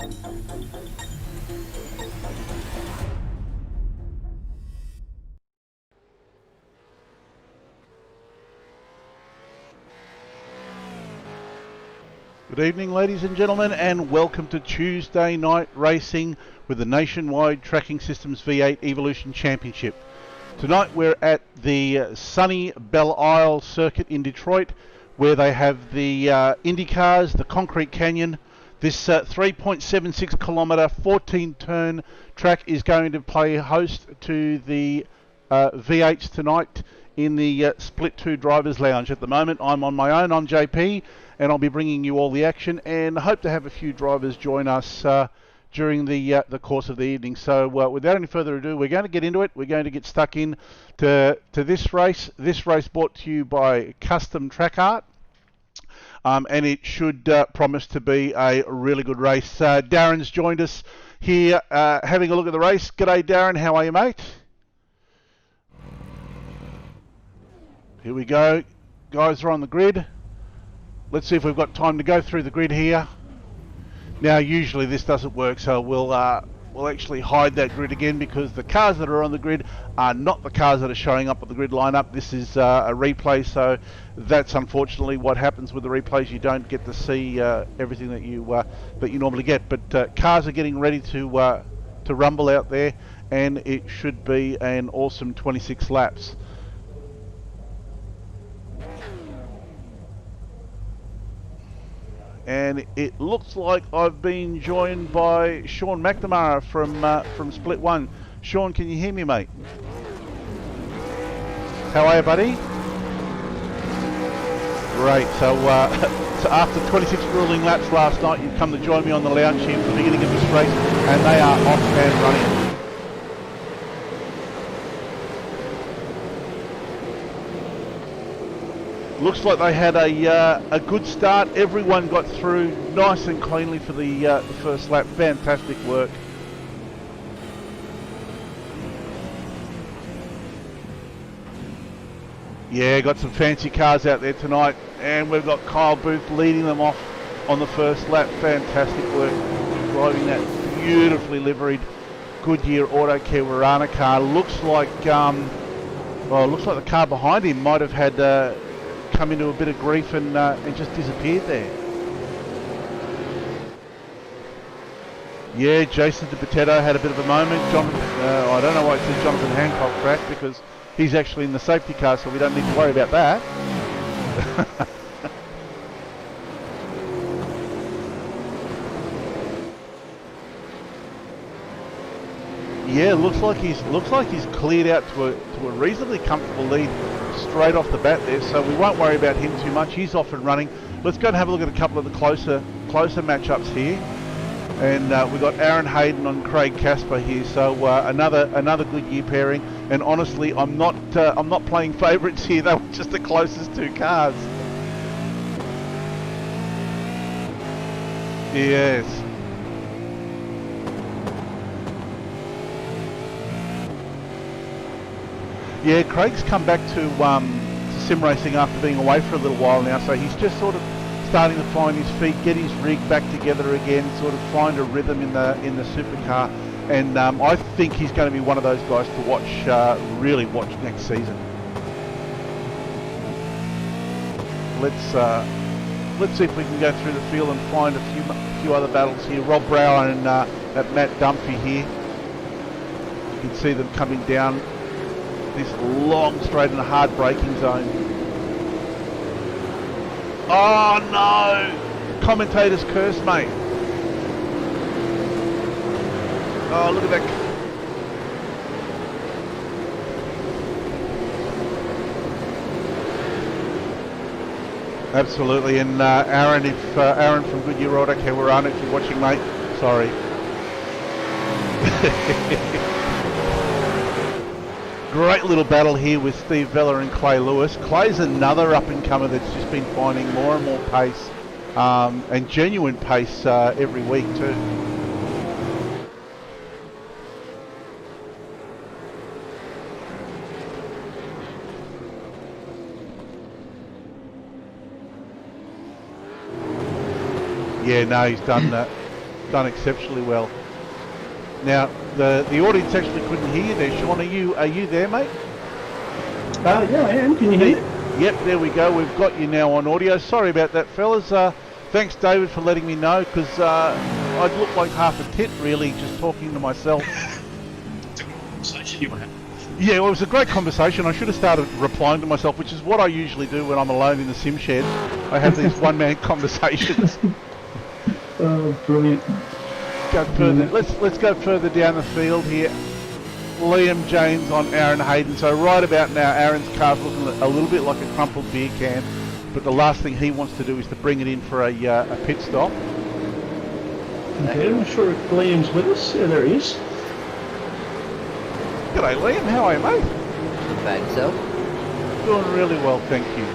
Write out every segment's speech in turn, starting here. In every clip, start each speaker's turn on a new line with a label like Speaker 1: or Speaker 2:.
Speaker 1: Good evening, ladies and gentlemen, and welcome to Tuesday night racing with the Nationwide Tracking Systems V8 Evolution Championship. Tonight we're at the sunny Belle Isle circuit in Detroit, where they have the Indy cars, the Concrete Canyon. This 3.76 kilometre, 14 turn track is going to play host to the V8s tonight in the Split 2 Drivers Lounge. At the moment I'm on my own, I'm JP, and I'll be bringing you all the action, and hope to have a few drivers join us during the course of the evening. So without any further ado, we're going to get into it. We're going to get stuck in to this race. This race brought to you by Kustom Track Art, and it should promise to be a really good race. Darren's joined us here having a look at the race. G'day Darren, how are you, mate? Here we go. Guys are on the grid. Let's see if we've got time to go through the grid here. Now, usually this doesn't work, so we'll actually hide that grid again, because the cars that are on the grid are not the cars that are showing up on the grid lineup. This is a replay, so that's unfortunately what happens with the replays. You don't get to see everything that you normally get. But cars are getting ready to rumble out there, and it should be an awesome 26 laps. And it looks like I've been joined by Sean McNamara from Split 1. Sean, can you hear me, mate? How are you, buddy? Great. So, so after 26 grueling laps last night, you've come to join me on the lounge here for the beginning of this race, and they are off and running. Looks like they had a good start. Everyone got through nice and cleanly for the first lap. Fantastic work. Yeah, got some fancy cars out there tonight, and we've got Kyle Booth leading them off on the first lap. Fantastic work driving that beautifully liveried Goodyear Auto Care Warana car. Looks like looks like the car behind him might have had come into a bit of grief and just disappeared there. Yeah, Jason DiPotetto had a bit of a moment. I don't know why it says Jonathan Hancock crash, because he's actually in the safety car, so we don't need to worry about that. Yeah, looks like he's cleared out to a reasonably comfortable lead straight off the bat there, so we won't worry about him too much. He's off and running. Let's go and have a look at a couple of the closer matchups here. And we've got Aaron Hayden on Craig Casper here, so another good year pairing. And honestly, I'm not playing favourites here. They were just the closest two cars. Yes. Yeah, Craig's come back to sim racing after being away for a little while now, so he's just sort of starting to find his feet, get his rig back together again, sort of find a rhythm in the supercar, and I think he's going to be one of those guys to watch, really watch next season. Let's see if we can go through the field and find a few other battles here. Rob Brower and Matt Dunphy here. You can see them coming down this long straight and a hard braking zone. Oh no! Commentators curse, mate. Oh, look at that. Absolutely, and Aaron, if Aaron from Goodyear Auto Care Warana, if you're watching, mate, sorry. Great little battle here with Steve Vella and Clay Lewis. Clay's another up-and-comer that's just been finding more and more pace, and genuine pace every week too. Yeah, no, he's done that. done exceptionally well. Now, the audience actually couldn't hear you there, Sean. Are you there, mate?
Speaker 2: Yeah, I am. Can you hear me?
Speaker 1: Yep, there we go. We've got you now on audio. Sorry about that, fellas. Thanks, David, for letting me know, because I'd look like half a tit, really, just talking to myself.
Speaker 2: It's a good conversation you were having.
Speaker 1: Yeah, well, it was a great conversation. I should have started replying to myself, which is what I usually do when I'm alone in the sim shed. I have these one-man conversations.
Speaker 2: Oh, brilliant.
Speaker 1: Go further. Let's go further down the field here. Liam James on Aaron Hayden. So right about now, Aaron's car's looking a little bit like a crumpled beer can, but the last thing he wants to do is to bring it in for a pit stop.
Speaker 2: Okay, I'm not sure if Liam's with us. Yeah, there he is.
Speaker 1: G'day, Liam. How are you, mate?
Speaker 3: Not bad yourself.
Speaker 1: Doing really well, thank you.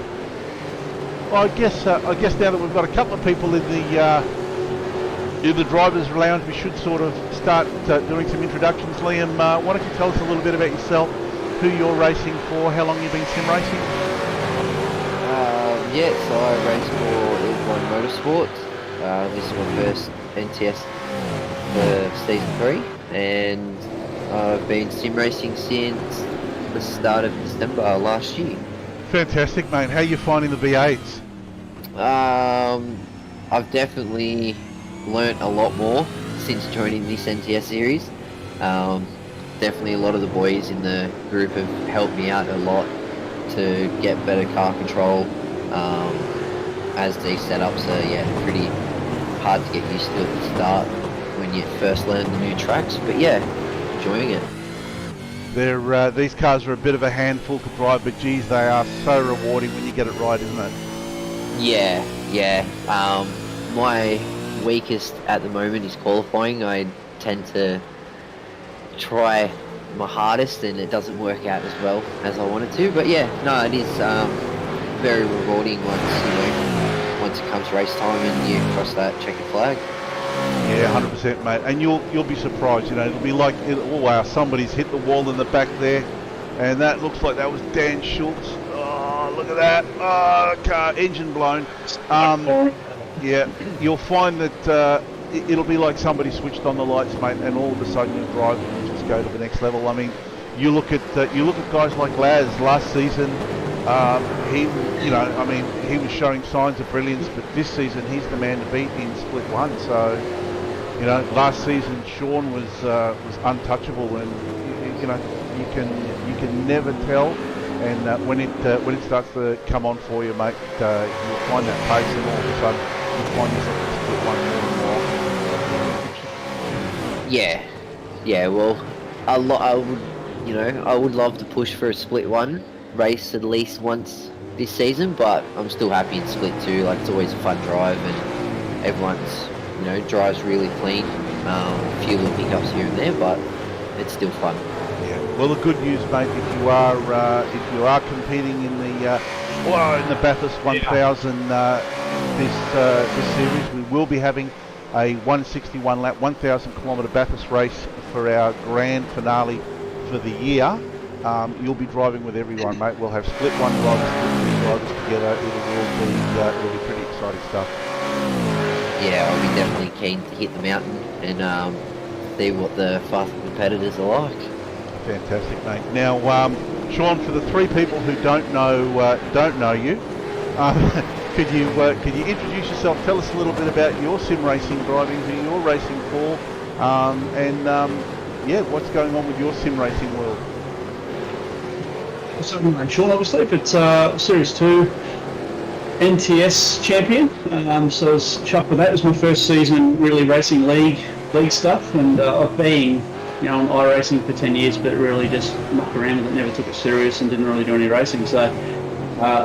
Speaker 1: Well, I guess now that we've got a couple of people in the drivers' lounge, we should sort of start doing some introductions. Liam, why don't you tell us a little bit about yourself, who you're racing for, how long you've been sim racing?
Speaker 3: So I race for Illusion Motorsports. This is my first NTS for season 3, and I've been sim racing since the start of December last year.
Speaker 1: Fantastic, mate. How are you finding the V8s?
Speaker 3: I've definitely learnt a lot more since joining this NTS series. Definitely a lot of the boys in the group have helped me out a lot to get better car control, as these setups are pretty hard to get used to at the start when you first learn the new tracks, but yeah, enjoying it.
Speaker 1: These cars are a bit of a handful to drive, but geez, they are so rewarding when you get it right, isn't it?
Speaker 3: Yeah. My weakest at the moment is qualifying. I tend to try my hardest and it doesn't work out as well as I wanted to, but yeah, no, it is very rewarding once it comes race time and you cross that checkered flag.
Speaker 1: Yeah, 100%, mate. And you'll be surprised. It'll be like, oh wow, somebody's hit the wall in the back there, and that looks like that was Dan Schultz. Oh, look at that! Oh, car engine blown. Yeah, you'll find that it'll be like somebody switched on the lights, mate, and all of a sudden your drive will just go to the next level. I mean, you look at guys like Laz last season. He was showing signs of brilliance, but this season he's the man to beat in split one. So, last season Sean was untouchable, and you can never tell. And when it starts to come on for you, mate, you'll find that pace, and all of a sudden you find yourself in split one more and more.
Speaker 3: Yeah. Well, I would love to push for a split one race at least once this season, but I'm still happy in split 2. Like, it's always a fun drive, and everyone's drives really clean. A few little hiccups here and there, but it's still fun.
Speaker 1: Yeah. Well, the good news, mate, if you are competing in the Bathurst 1000 this series, we will be having a 161 lap 1,000 kilometre Bathurst race for our grand finale for the year. You'll be driving with everyone, mate. We'll have split one drivers, split 2 drivers together. It'll be pretty exciting stuff.
Speaker 3: Yeah, I'll be definitely keen to hit the mountain and see what the fast competitors are like.
Speaker 1: Fantastic, mate. Now, Sean, for the 3 people who don't know you, could you introduce yourself? Tell us a little bit about your sim racing driving, who you're racing for, what's going on with your sim racing world.
Speaker 2: So I'm Sean, obviously, but Series 2 NTS champion. So I was chuffed with that. It was my first season really racing league stuff, and I've been on iRacing for 10 years, but really just mucked around with it, never took it serious and didn't really do any racing. So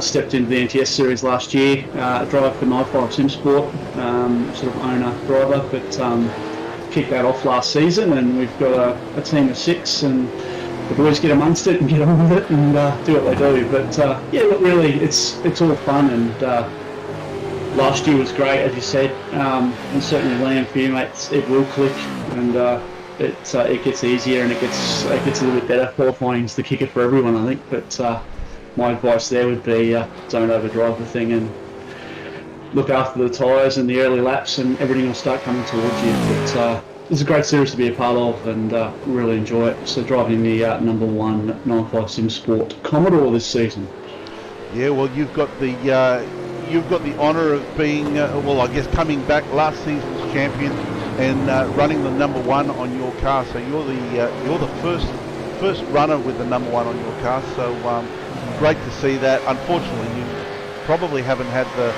Speaker 2: stepped into the NTS series last year, drive for Knife 5 Sim Sport, sort of owner driver, but kicked that off last season, and we've got a team of 6, and the boys get amongst it and get on with it and do what they do. But look, really, it's all fun, and last year was great, as you said, and certainly Liam, for you, mate, it will click, and it gets easier, and it gets a little bit better. Qualifying's the kicker for everyone, I think. But my advice there would be don't overdrive the thing, and look after the tyres and the early laps, and everything will start coming towards you. But it's a great series to be a part of, and really enjoy it. So driving the number 1 95 Sim Sport Commodore this season.
Speaker 1: Yeah, well, you've got the honour of being, well, I guess coming back last season's champion and running the number 1 on your car. So you're the first runner with the number 1 on your car. So great to see that. Unfortunately, you probably haven't had the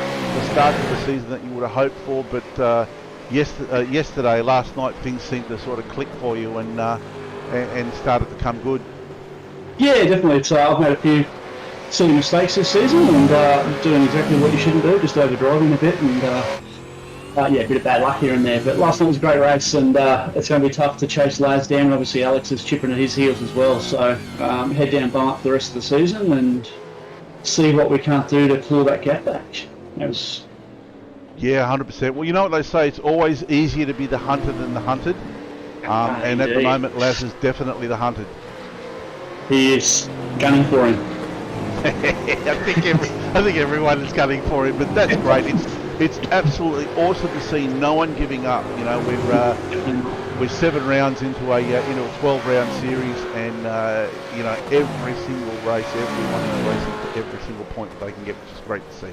Speaker 1: start of the season that you would have hoped for, but yesterday, last night, things seemed to sort of click for you and started to come good.
Speaker 2: Yeah, definitely. I've made a few silly mistakes this season, and doing exactly what you shouldn't do, just overdriving a bit, and yeah, a bit of bad luck here and there. But last night was a great race, and it's going to be tough to chase Laz down. Obviously, Alex is chipping at his heels as well, so head down, bum up for the rest of the season, and see what we can't do to claw that gap back.
Speaker 1: Yeah, 100%. Well, you know what they say, it's always easier to be the hunter than the hunted. And at the moment, Laz is definitely the hunted.
Speaker 2: He is gunning for him.
Speaker 1: I think everyone is gunning for him, but that's great. It's absolutely awesome to see no one giving up. You know, we're 7 rounds into a 12-round series, and you know, every single race, everyone is racing for every single point that they can get, which is great to see.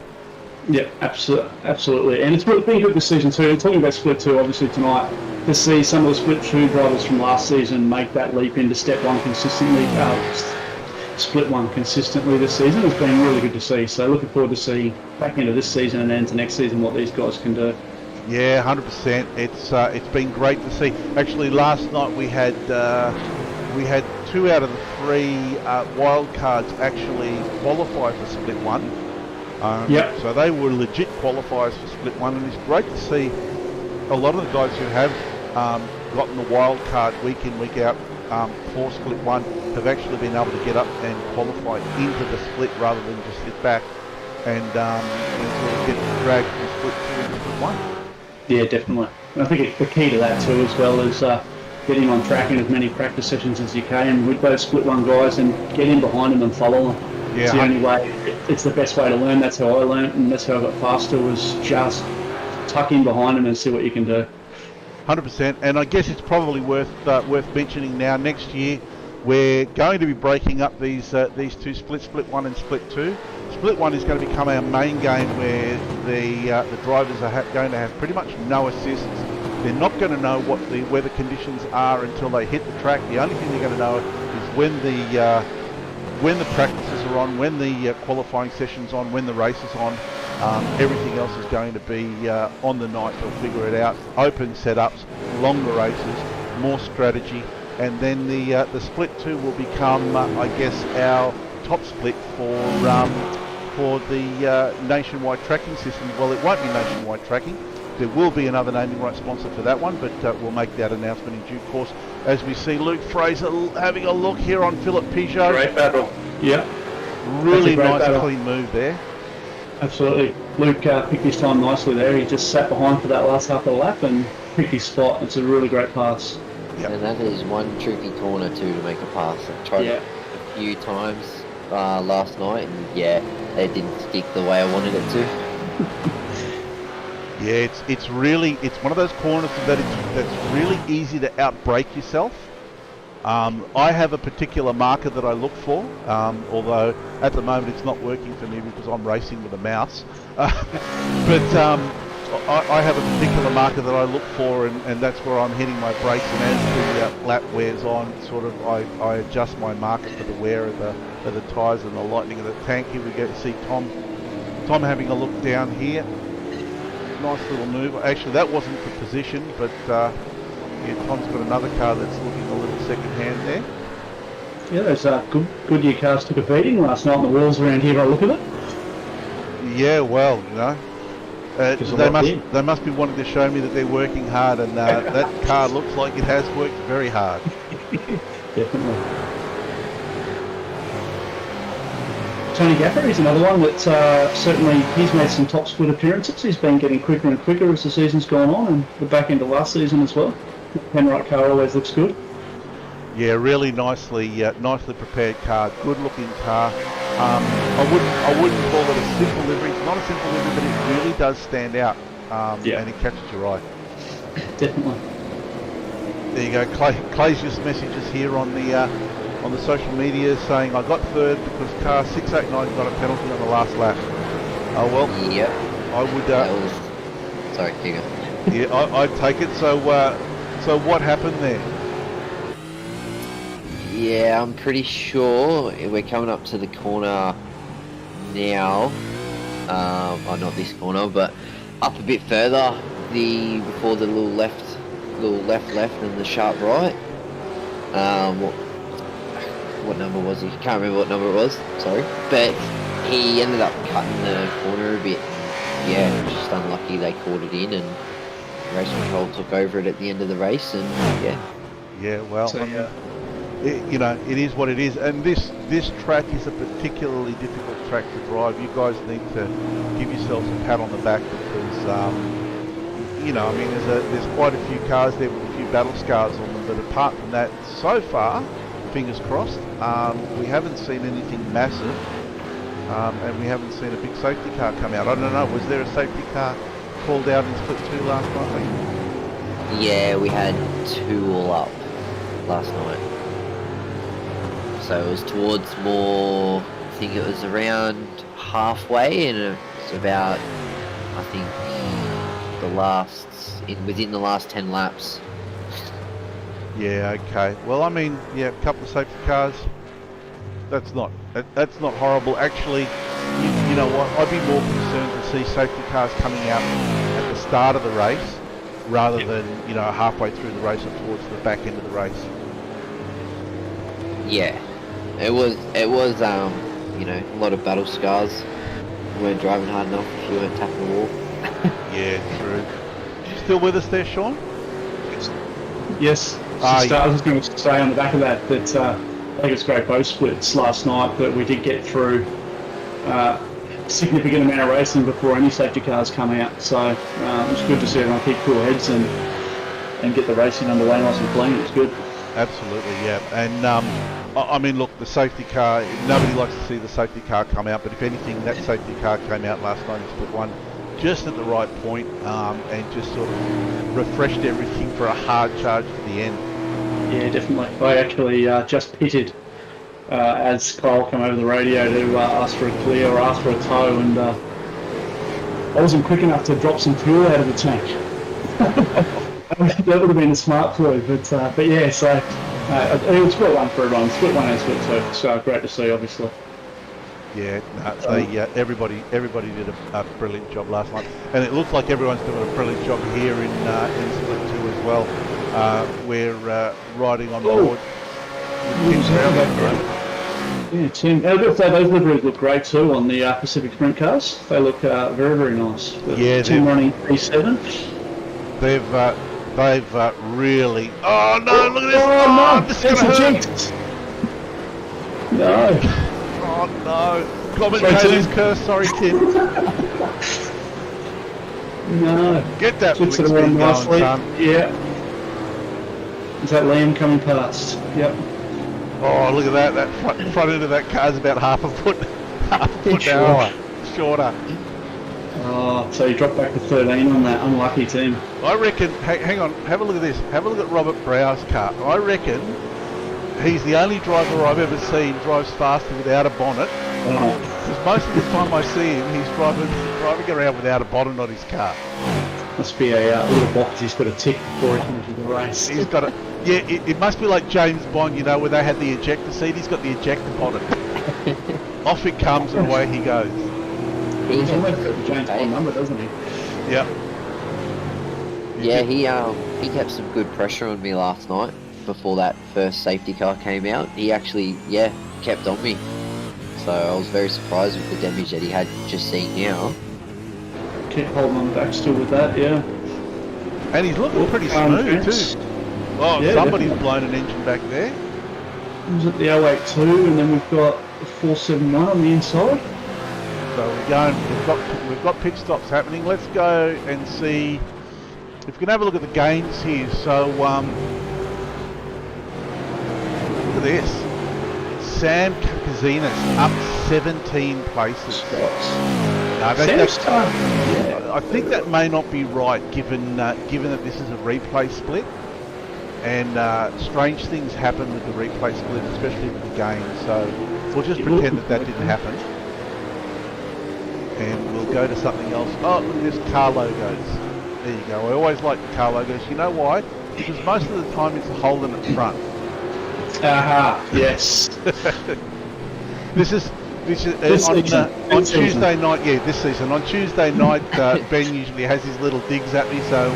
Speaker 2: Yeah, absolutely. And it's been good this season too. Talking about Split 2, obviously tonight, to see some of the Split 2 drivers from last season make that leap into Step 1 consistently, Split 1 consistently this season has been really good to see. So looking forward to see back into this season and then to next season what these guys can do.
Speaker 1: Yeah, 100%. It's been great to see. Actually, last night we had 2 out of the 3 wild cards actually qualify for Split 1. So they were legit qualifiers for Split 1, and it's great to see a lot of the guys who have gotten the wild card week in, week out for Split 1 have actually been able to get up and qualify into the split rather than just sit back and sort of get dragged from Split 2 into Split 1.
Speaker 2: Yeah, definitely. And I think the key to that too as well is getting on track in as many practice sessions as you can with those Split 1 guys and get in behind them and follow them. Yeah, it's the only way, it's the best way to learn. That's how I learned, and that's how I got faster, was just tuck in behind them and see what you can do.
Speaker 1: 100%, and I guess it's probably worth mentioning now, next year we're going to be breaking up these 2 splits, Split 1 and Split 2. Split 1 is going to become our main game, where the drivers are going to have pretty much no assists. They're not going to know what the weather conditions are until they hit the track. The only thing they're going to know is when the practices are on, when the qualifying session's on, when the race is on. Everything else is going to be on the night. They'll figure it out. Open setups, longer races, more strategy, and then the Split 2 will become, I guess, our top split for the nationwide tracking system. Well, it won't be nationwide tracking. There will be another naming right sponsor for that one, but we'll make that announcement in due course. As we see Luke Fraser having a look here on Philip Peugeot.
Speaker 2: Great battle. Yeah.
Speaker 1: Really nice, clean move there.
Speaker 2: Absolutely. Luke picked his time nicely there. He just sat behind for that last half of the lap and picked his spot. It's a really great pass.
Speaker 3: Yep. And that is one tricky corner too to make a pass. I tried it a few times last night, and yeah, it didn't stick the way I wanted it to.
Speaker 1: Yeah, it's one of those corners that's really easy to outbrake yourself. I have a particular marker that I look for, although at the moment it's not working for me because I'm racing with a mouse. But I have a particular marker that I look for, and that's where I'm hitting my brakes. And as the lap wears on, sort of I adjust my marker for the wear of the tyres and the lightening of the tank. Here we go to see Tom having a look down here. Nice little move. Actually, that wasn't the position, but yeah, Tom's got another car that's looking a little second hand there.
Speaker 2: Yeah, those Goodyear cars took a beating last night on the wheels around here by the look of it.
Speaker 1: Yeah, well, you know, they must be wanting to show me that they're working hard, and that car looks like it has worked very hard.
Speaker 2: Definitely. Tony Gaffer is another one that certainly he's made some top split appearances. He's been getting quicker and quicker as the season's gone on, and the back end of last season as well. Penrite car always looks good.
Speaker 1: Yeah, really nicely prepared car, good looking car. I wouldn't call it a simple livery. It's not a simple livery, but it really does stand out, and it catches your eye.
Speaker 2: Definitely.
Speaker 1: There you go. Clay's just messages here on the social media saying I got third because car 689 got a penalty on the last lap. Oh well.
Speaker 3: Yep.
Speaker 1: I would.
Speaker 3: Sorry, here you go.
Speaker 1: Yeah, I'd take it. So what happened there?
Speaker 3: Yeah, I'm pretty sure we're coming up to the corner now. Oh, not this corner, but up a bit further. Before the little left, and the sharp right. What number was he? Can't remember what number it was. Sorry, but he ended up cutting the corner a bit. Yeah, just unlucky they caught it in, and race control took over it at the end of the race, and yeah.
Speaker 1: Yeah, well.
Speaker 2: So, yeah.
Speaker 1: It is what it is, and this track is a particularly difficult track to drive. You guys need to give yourselves a pat on the back because, there's quite a few cars there with a few battle scars on them, but apart from that, so far, fingers crossed, we haven't seen anything massive, and we haven't seen a big safety car come out. I don't know, was there a safety car called out in split 2 last night?
Speaker 3: Yeah, we had 2 all up last night. So it was towards more, I think it was around halfway, and it's about, I think, within the last 10 laps.
Speaker 1: Yeah, okay. Well, I mean, yeah, a couple of safety cars. That's not horrible. Actually, you know what? I'd be more concerned to see safety cars coming out at the start of the race rather than halfway through the race or towards the back end of the race.
Speaker 3: Yeah, it was a lot of battle scars. You weren't driving hard enough if you weren't tapping the wall.
Speaker 1: Yeah, true. Still with us there, Sean?
Speaker 2: Yes. I was going to say on the back of that I think it's great both splits last night, but we did get through a significant amount of racing before any safety cars come out. So it was good to see everyone keep cool heads and get the racing underway nice and clean. It was good.
Speaker 1: Absolutely, yeah. And I mean, look, the safety car, nobody likes to see the safety car come out, but if anything, that safety car came out last night in split 1 just at the right point, and just sort of refreshed everything for a hard charge to the end.
Speaker 2: Yeah, definitely. I actually just pitted as Kyle came over the radio to ask for a clear or ask for a tow, and I wasn't quick enough to drop some fuel out of the tank. That would have been a smart play, but yeah, so it was split 1 for everyone, split 1 and split 2, so great to see, obviously.
Speaker 1: Yeah, everybody did a brilliant job last night, and it looks like everyone's doing a brilliant job here in split 2 as well. We're riding on board.
Speaker 2: Yeah, Tim. I was going to say those liveries look great too on the Pacific Sprint cars. They look very, very nice.
Speaker 1: Yeah,
Speaker 2: Tim running P7.
Speaker 1: They've really. Oh no! Look at this!
Speaker 2: Oh no!
Speaker 1: This is gonna hurt.
Speaker 2: No.
Speaker 1: Oh no! Commentators curse. Sorry, Tim.
Speaker 2: No.
Speaker 1: Get that
Speaker 2: Flips
Speaker 1: blick
Speaker 2: it around
Speaker 1: speed going,
Speaker 2: nicely.
Speaker 1: son.
Speaker 2: Yeah. Is that Liam coming past? Yep.
Speaker 1: Oh, look at that! That front end of that car's about half a foot an hour shorter.
Speaker 2: Oh, so you dropped back to 13 on that unlucky team.
Speaker 1: I reckon. Hang on. Have a look at this. Have a look at Robert Brow's car. I reckon he's the only driver I've ever seen drives faster without a bonnet. Because most of the time I see him, he's driving around without a bonnet on his car.
Speaker 2: Must be a little box he's got to tick before he comes to the race.
Speaker 1: He's got a. Yeah, it must be like James Bond, where they had the ejector seat. He's got the ejector bonnet. Off it comes and away he goes.
Speaker 2: He's almost got the James Bond number, doesn't he?
Speaker 1: Yep.
Speaker 3: Yeah, he kept some good pressure on me last night before that first safety car came out. He actually, kept on me. So I was very surprised with the damage that he had just seen now.
Speaker 2: Keep holding on back still with that, yeah.
Speaker 1: And he's looking pretty smooth too. Oh, yeah, somebody's definitely blown an engine back there.
Speaker 2: Was it the 082, and then we've got the 471 on the inside.
Speaker 1: So we're going. We've got pit stops happening. Let's go and see if we can have a look at the gains here. So look at this, Sam Kazinas up 17 places. No,
Speaker 2: Sam's tough. Yeah.
Speaker 1: I think that may not be right, given that this is a replay split, and strange things happen with the replay split, especially with the game. So we'll just pretend that didn't happen, and we'll go to something else. Oh, look at this, car logos. There you go. I always like the car logos. You know why? Because most of the time it's a hole in the front.
Speaker 2: Aha, yes.
Speaker 1: This is on Tuesday night. Yeah, this season on Tuesday night, Ben usually has his little digs at me, so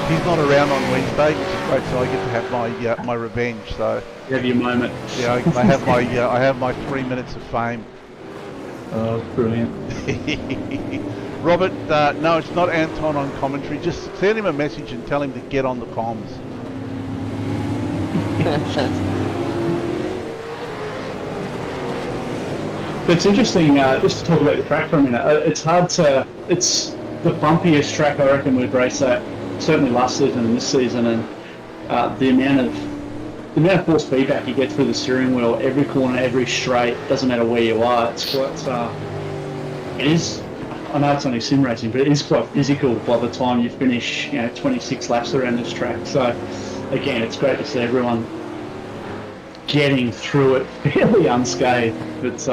Speaker 1: he's not around on Wednesday, which is great. So I get to have my revenge. So
Speaker 2: you have your moment.
Speaker 1: Yeah, I have my 3 minutes of fame.
Speaker 2: Oh, brilliant.
Speaker 1: Robert, no, it's not Anton on commentary. Just send him a message and tell him to get on the comms.
Speaker 2: But it's interesting, just to talk about the track for a minute, it's the bumpiest track I reckon we'd race at, certainly last season and this season, and the amount of force feedback you get through the steering wheel, every corner, every straight, doesn't matter where you are, it's quite, it is, I know it's only sim racing, but it is quite physical by the time you finish, 26 laps around this track. So again, it's great to see everyone getting through it fairly unscathed. It's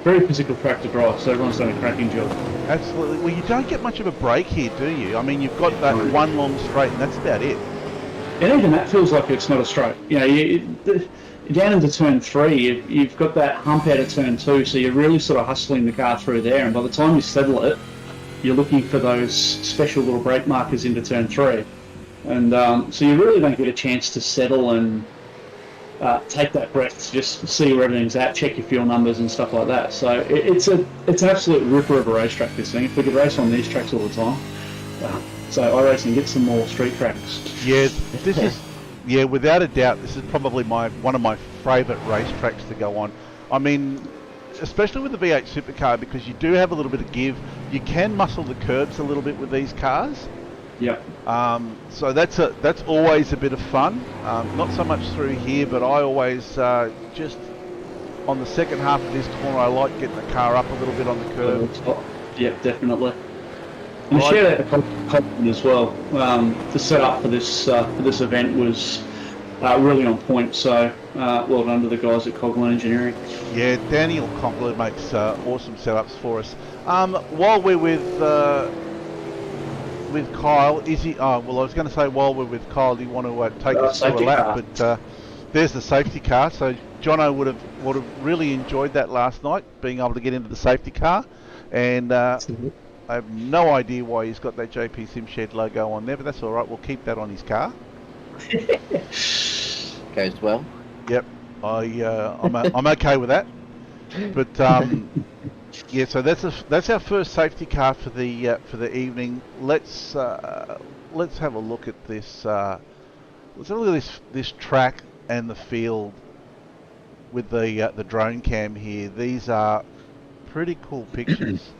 Speaker 2: very physical track to drive, so everyone's done a cracking job.
Speaker 1: Absolutely. Well, you don't get much of a break here, do you? I mean, you've got that one long straight, and that's about it.
Speaker 2: And even that feels like it's not a straight. Down into turn 3, you've got that hump out of turn 2, so you're really sort of hustling the car through there, and by the time you settle it, you're looking for those special little brake markers into turn 3. And so you really don't get a chance to settle and take that breath to just see where everything's at, check your fuel numbers and stuff like that. So it's an absolute ripper of a racetrack, this thing. If we could race on these tracks all the time. So iRacing, get some more street tracks.
Speaker 1: Yeah, without a doubt, this is probably one of my favourite racetracks to go on. I mean, especially with the V8 Supercar, because you do have a little bit of give. You can muscle the curbs a little bit with these cars.
Speaker 2: Yeah.
Speaker 1: So that's always a bit of fun. Not so much through here, but I always just on the second half of this corner, I like getting the car up a little bit on the curb.
Speaker 2: Yeah, definitely. And right. Share that compliment as well. The setup for this event was really on point. So well done to the guys at Coghlan Engineering.
Speaker 1: Yeah, Daniel Coghlan makes awesome setups for us. While we're with Kyle, is he? Oh, well, I was going to say while we're with Kyle, do you want to take us through a lap? But there's the safety car. So Jono would have really enjoyed that last night, being able to get into the safety car, and I have no idea why he's got that JP SimShed logo on there, but that's all right. We'll keep that on his car.
Speaker 3: Goes well.
Speaker 1: Yep, I'm okay with that. But yeah, so that's our first safety car for the evening. Let's have a look at this. Let's have a look at this track and the field with the drone cam here. These are pretty cool pictures.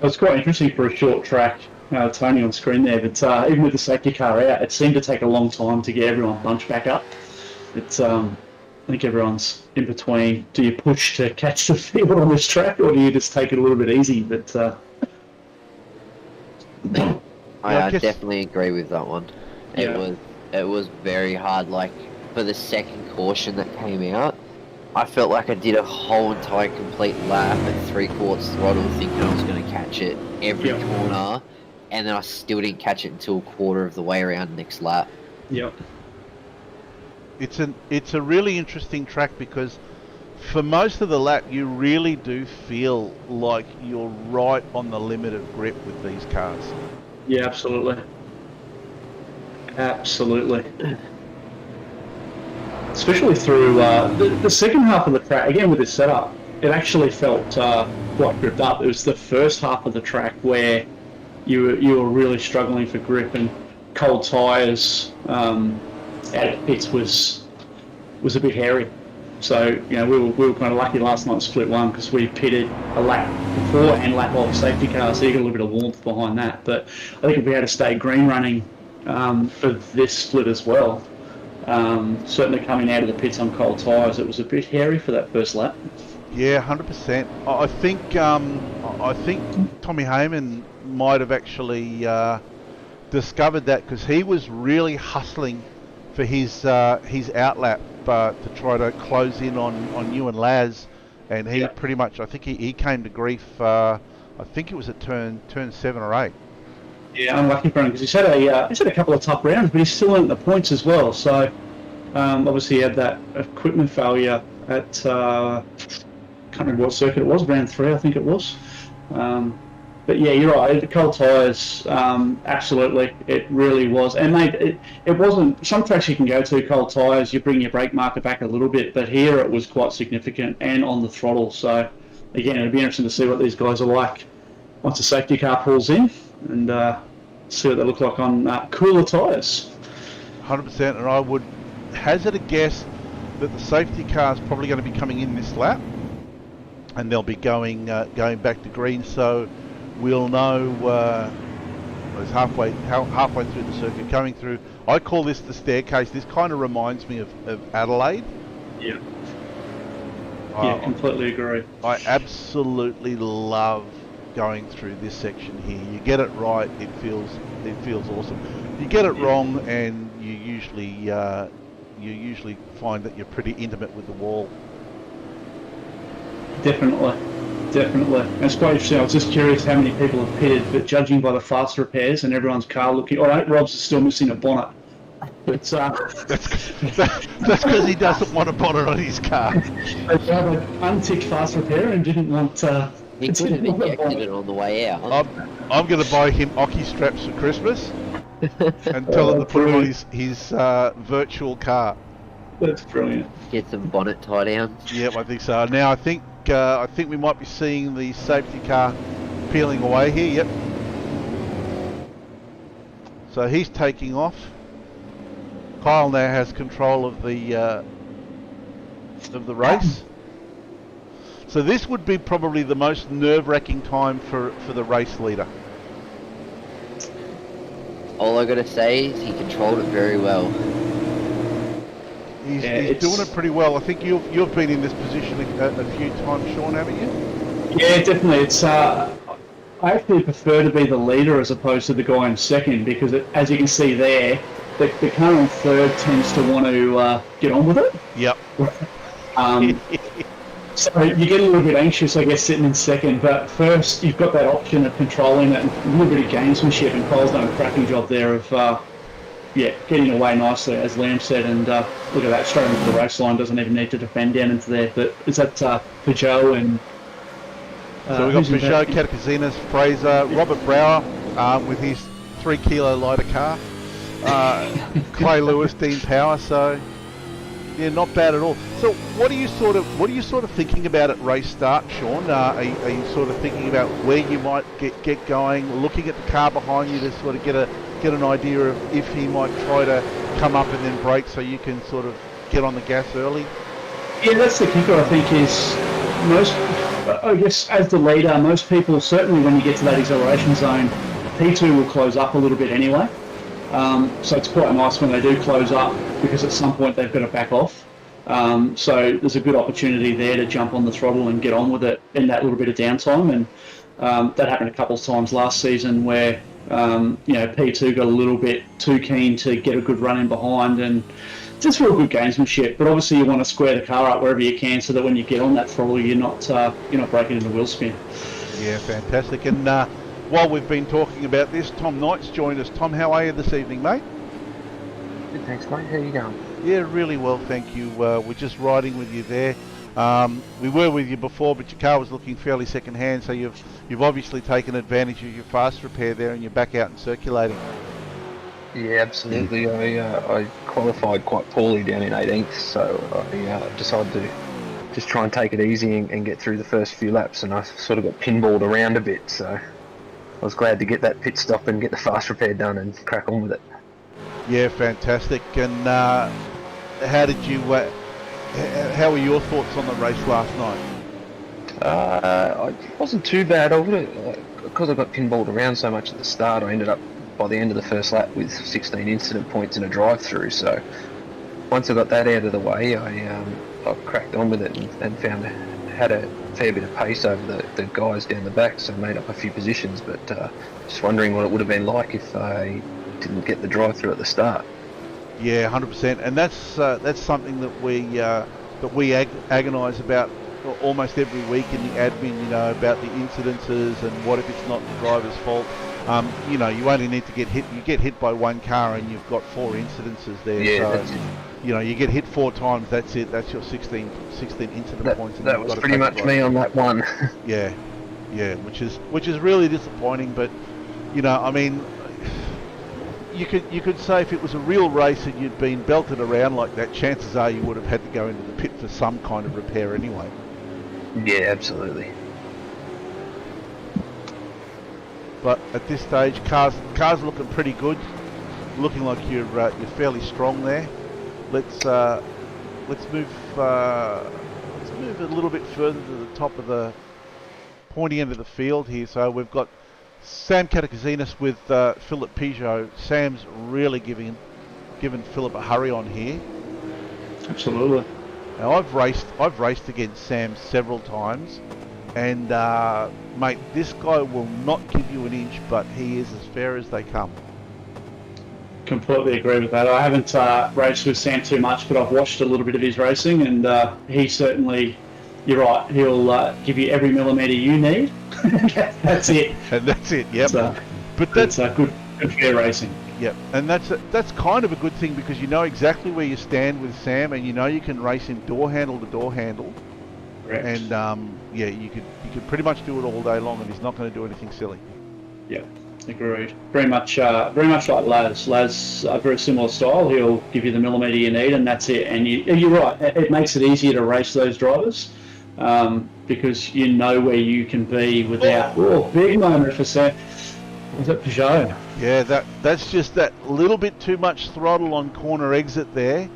Speaker 2: It's quite interesting for a short track. Tony on screen there, but even with the safety car out, it seemed to take a long time to get everyone bunched back up. It's I think everyone's in between. Do you push to catch the field on this track, or do you just take it a little bit easy? But
Speaker 3: I definitely agree with that one. It was very hard. Like for the second caution that came out, I felt like I did a whole entire complete lap at 3/4 throttle, thinking I was going to catch it every corner. And then I still didn't catch it until a quarter of the way around next lap.
Speaker 2: Yep.
Speaker 1: It's a really interesting track because for most of the lap you really do feel like you're right on the limit of grip with these cars.
Speaker 2: Yeah, absolutely. Absolutely. Especially through the second half of the track, again with this setup, it actually felt quite gripped up. It was the first half of the track where you were really struggling for grip, and cold tyres out of pits was a bit hairy. So, you know, we were kind of lucky last night, split one, because we pitted a lap before and lap off safety car, so you got a little bit of warmth behind that. But I think if we had to stay green running for this split as well, certainly coming out of the pits on cold tyres, it was a bit hairy for that first lap.
Speaker 1: Yeah, 100%. I think Tommy Hayman might have actually discovered that, because he was really hustling for his outlap to try to close in on you and Laz, and he pretty much, I think he came to grief. I think it was at turn 7 or 8.
Speaker 2: Yeah, unlucky for him, because he's had a couple of tough rounds, but he's still in the points as well. So obviously he had that equipment failure at can't remember what circuit it was, round 3 I think it was. But yeah, you're right. The cold tyres, absolutely, it really was. And mate, it wasn't. Some tracks you can go to cold tyres, you bring your brake marker back a little bit, but here it was quite significant and on the throttle. So again, it'd be interesting to see what these guys are like once the safety car pulls in, and see what they look like on cooler tyres.
Speaker 1: 100%, and I would hazard a guess that the safety car is probably going to be coming in this lap, and they'll be going back to green. So we'll know it's halfway through the circuit, coming through. I call this the staircase. This kind of reminds me of Adelaide.
Speaker 2: Yeah. Yeah, completely agree.
Speaker 1: I absolutely love going through this section here. You get it right, it feels awesome. You get it wrong, and you usually find that you're pretty intimate with the wall.
Speaker 2: Definitely. It's quite interesting. I was just curious how many people have pitted, but judging by the fast repairs and everyone's car looking... All right, Rob's still missing a bonnet. But,
Speaker 1: that's because he doesn't want a bonnet on his car.
Speaker 2: They had an unticked fast repair and didn't want...
Speaker 3: He could have injected it on the way out.
Speaker 1: I'm going to buy him Oki straps for Christmas and tell him to put him on his virtual car.
Speaker 2: That's brilliant.
Speaker 3: Get some bonnet tie down.
Speaker 1: Yep, I think so. Now I think we might be seeing the safety car peeling away here. Yep. So he's taking off. Kyle now has control of the race. So this would be probably the most nerve-wracking time for the race leader.
Speaker 3: All I gotta say is he controlled it very well.
Speaker 1: He's doing it pretty well. I think you've been in this position a few times, Sean, haven't you?
Speaker 2: Yeah, definitely. It's I actually prefer to be the leader as opposed to the guy in second, because as you can see there, the car in third tends to want to get on with it.
Speaker 1: Yep.
Speaker 2: So you get a little bit anxious, I guess, sitting in second, but first you've got that option of controlling it and a little bit of gamesmanship, and Kyle's done a cracking job there of getting away nicely, as Liam said, and look at that, straight into the race line, doesn't even need to defend down into there. But is that Peugeot and...
Speaker 1: so we've got Peugeot, Catakazinas, Fraser, Robert Brower with his 3 kilo lighter car, Clay Lewis, Dean Power, so yeah, not bad at all. So what are you sort of thinking about at race start, Sean? Are you sort of thinking about where you might get going, looking at the car behind you to sort of get an idea of if he might try to come up and then brake, so you can sort of get on the gas early?
Speaker 2: Yeah, that's the kicker, I think, is I guess as the leader, most people, certainly when you get to that acceleration zone, P2 will close up a little bit anyway. So it's quite nice when they do close up, because at some point they've got to back off. So there's a good opportunity there to jump on the throttle and get on with it in that little bit of downtime. And that happened a couple of times last season where P2 got a little bit too keen to get a good run in behind, and just real good gamesmanship. But obviously you want to square the car up wherever you can, so that when you get on that throttle, you're not breaking into wheel spin.
Speaker 1: Yeah, fantastic. And while we've been talking about this, Tom Knight's joined us. Tom, how are you this evening, mate?
Speaker 4: Good, thanks, mate. How are you going?
Speaker 1: Yeah, really well, thank you. We're just riding with you there. We were with you before, but your car was looking fairly second-hand, so you've obviously taken advantage of your fast repair there, and you're back out and circulating.
Speaker 4: Yeah, absolutely. I qualified quite poorly down in 18th, so I decided to just try and take it easy and get through the first few laps, and I sort of got pinballed around a bit, so I was glad to get that pit stop and get the fast repair done and crack on with it.
Speaker 1: Yeah, fantastic. And how did you How were your thoughts on the race last night?
Speaker 4: It wasn't too bad. I would have, because I got pinballed around so much at the start, I ended up by the end of the first lap with 16 incident points in a drive-through. So once I got that out of the way, I cracked on with it and had a fair bit of pace over the guys down the back, so made up a few positions. But just wondering what it would have been like if I didn't get the drive-through at the start.
Speaker 1: Yeah, 100%, and that's something that we agonise about almost every week in the admin. You know, about the incidences and what if it's not the driver's fault. You know, you only need to get hit. You get hit by one car and you've got 4 incidences there.
Speaker 4: Yeah,
Speaker 1: so, you know, you get hit 4 times. That's it. That's your 16 incident points. And
Speaker 4: that was pretty much me on that one.
Speaker 1: Yeah, which is really disappointing. But you know, I mean, you could say if it was a real race and you'd been belted around like that, chances are you would have had to go into the pit for some kind of repair anyway.
Speaker 4: Yeah, absolutely.
Speaker 1: But at this stage, cars looking pretty good. Looking like you're fairly strong there. Let's move a little bit further to the top of the pointy end of the field here. So we've got Sam Katakizinis with Philip Peugeot. Sam's really giving Philip a hurry on here.
Speaker 2: Absolutely.
Speaker 1: Now I've raced against Sam several times, and mate, this guy will not give you an inch, but he is as fair as they come.
Speaker 2: Completely agree with that. I haven't raced with Sam too much, but I've watched a little bit of his racing, and he certainly, you're right, he'll give you every millimetre you need. That's it.
Speaker 1: And that's it, yep.
Speaker 2: But that's good fair racing.
Speaker 1: Yep, and that's kind of a good thing because you know exactly where you stand with Sam, and you know you can race him door handle to door handle.
Speaker 2: Correct.
Speaker 1: And yeah, you could pretty much do it all day long, and he's not going to do anything silly.
Speaker 2: Yeah, agreed. Very much like Laz. Laz, a very similar style. He'll give you the millimetre you need, and that's it. And you're right. It makes it easier to race those drivers because you know where you can be without. Oh, big moment for Sam. Was it Peugeot?
Speaker 1: Yeah, that's just that little bit too much throttle on corner exit there.